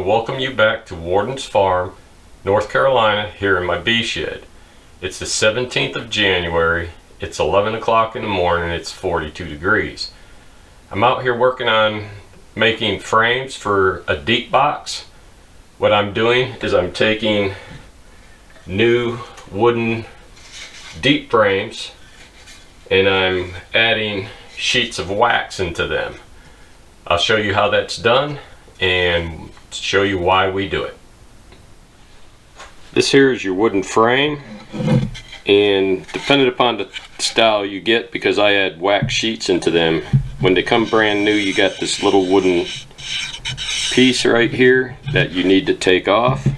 welcome you back to Wardens Farm, North Carolina, here in my bee shed. It's the 17th of January, it's 11 o'clock in the morning, it's 42 degrees. I'm out here working on making frames for a deep box. What I'm doing is I'm taking new wooden deep frames and I'm adding sheets of wax into them. I'll show you how that's done and show you why we do it. This here is your wooden frame, and depending upon the style you get, because I add wax sheets into them, when they come brand new you got this little wooden piece right here that you need to take off,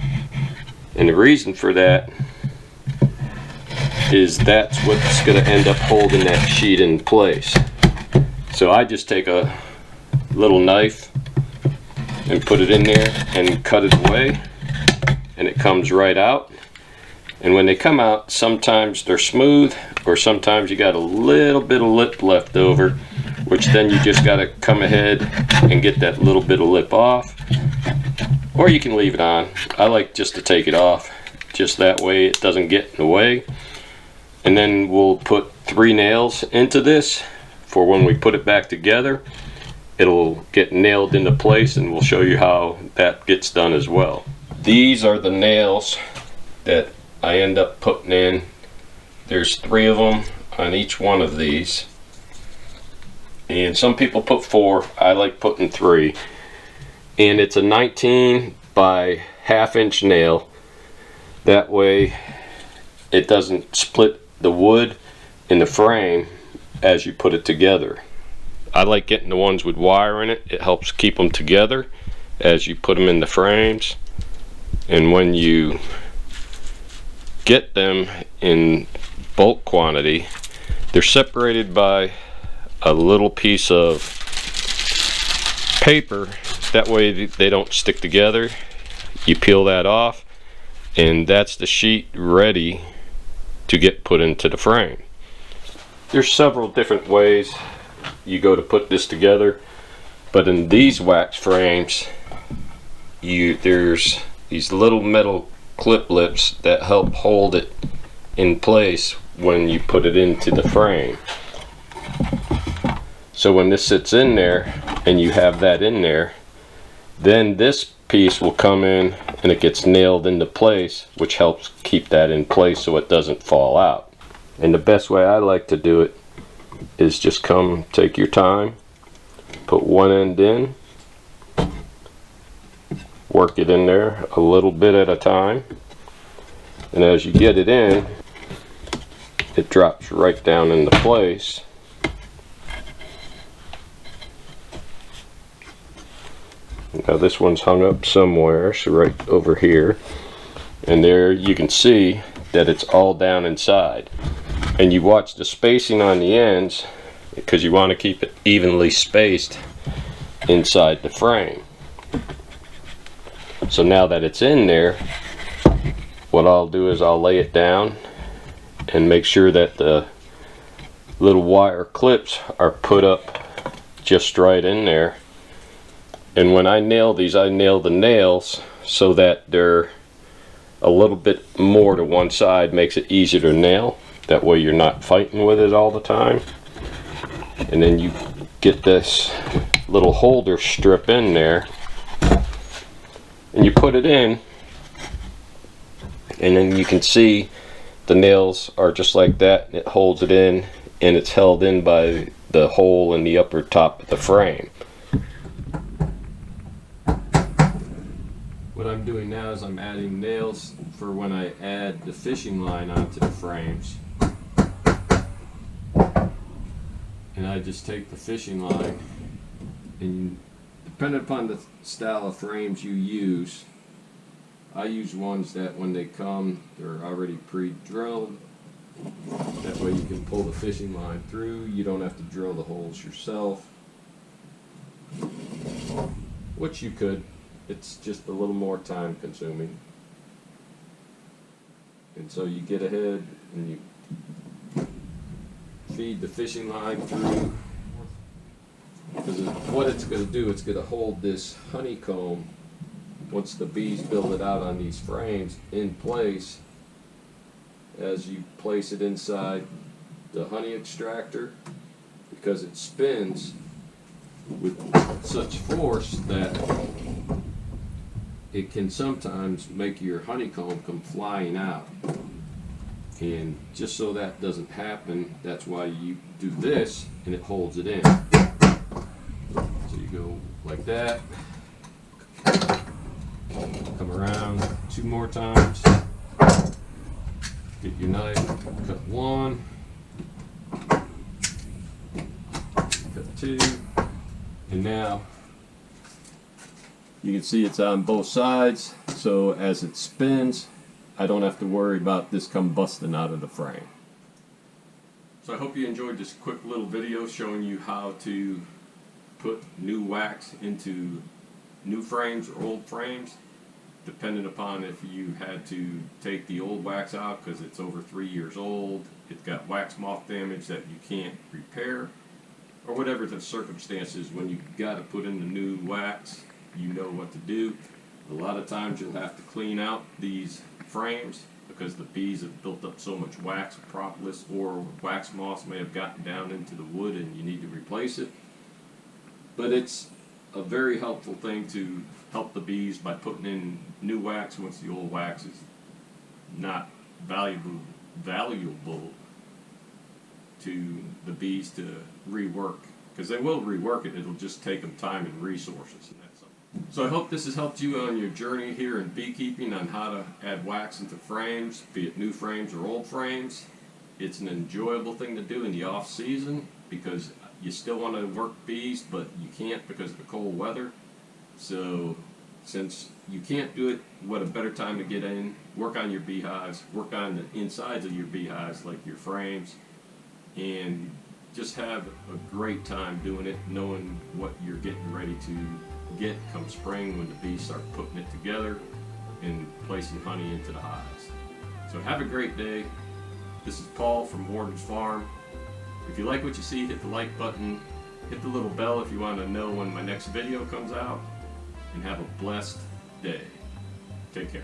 and the reason for that is that's what's going to end up holding that sheet in place. So I just take a little knife and put it in there and cut it away, and it comes right out. And when they come out, sometimes they're smooth, or sometimes you got a little bit of lip left over, which then you just got to come ahead and get that little bit of lip off, or you can leave it on. I like just to take it off, just that way it doesn't get in the way. And then we'll put 3 nails into this for when we put it back together. It'll get nailed into place, and we'll show you how that gets done as well. These are the nails that I end up putting in. There's 3 of them on each one of these, and some people put 4. I like putting 3, and it's a 19 by ½ inch nail. That way it doesn't split the wood in the frame as you put it together. I like getting the ones with wire in it. It helps keep them together as you put them in the frames. And when you get them in bulk quantity, they're separated by a little piece of paper. That way they don't stick together. You peel that off, and that's the sheet ready to get put into the frame. There's several different ways you go to put this together, but in these wax frames there's these little metal clip lips that help hold it in place when you put it into the frame. So when this sits in there and you have that in there, then this piece will come in and it gets nailed into place, which helps keep that in place so it doesn't fall out. And the best way I like to do it is just take your time, put one end in, work it in there a little bit at a time, and as you get it in, it drops right down into place. Now this one's hung up somewhere, so right over here, and there you can see that it's all down inside. And you watch the spacing on the ends, because you want to keep it evenly spaced inside the frame. So now that it's in there, what I'll do is I'll lay it down and make sure that the little wire clips are put up just right in there. And when I nail these, I nail the nails so that they're a little bit more to one side, makes it easier to nail. That way you're not fighting with it all the time. And then you get this little holder strip in there, and you put it in, and then you can see the nails are just like that, and it holds it in, and it's held in by the hole in the upper top of the frame. What I'm doing now is I'm adding nails for when I add the fishing line onto the frames. And I just take the fishing line, and depending upon the style of frames you use, I use ones that when they come, they're already pre-drilled. That way you can pull the fishing line through. You don't have to drill the holes yourself, which you could. It's just a little more time consuming. And so you get ahead and you feed the fishing line through, because what it's going to do, it's going to hold this honeycomb once the bees build it out on these frames in place, as you place it inside the honey extractor, because it spins with such force that it can sometimes make your honeycomb come flying out. And just so that doesn't happen, that's why you do this and it holds it in. So you go like that, come around 2 more times, get your knife, cut 1, cut 2, and now you can see it's on both sides, so as it spins, I don't have to worry about this come busting out of the frame. So I hope you enjoyed this quick little video showing you how to put new wax into new frames or old frames, depending upon if you had to take the old wax out because it's over 3 years old, it's got wax moth damage that you can't repair, or whatever the circumstances. When you got to put in the new wax, you know what to do. A lot of times you'll have to clean out these frames because the bees have built up so much wax, propolis, or wax moths may have gotten down into the wood and you need to replace it. But it's a very helpful thing to help the bees by putting in new wax once the old wax is not valuable to the bees to rework, because they will rework it. It'll just take them time and resources, and that's all. So I hope this has helped you on your journey here in beekeeping on how to add wax into frames, be it new frames or old frames. It's an enjoyable thing to do in the off season because you still want to work bees, but you can't because of the cold weather. So since you can't do it, what a better time to get in, work on your beehives, work on the insides of your beehives like your frames, and just have a great time doing it, knowing what you're getting ready to get come spring when the bees start putting it together and placing honey into the hives. So have a great day. This is Paul from Wardens Farm. If you like what you see, hit the like button, hit the little bell if you want to know when my next video comes out, and have a blessed day. Take care.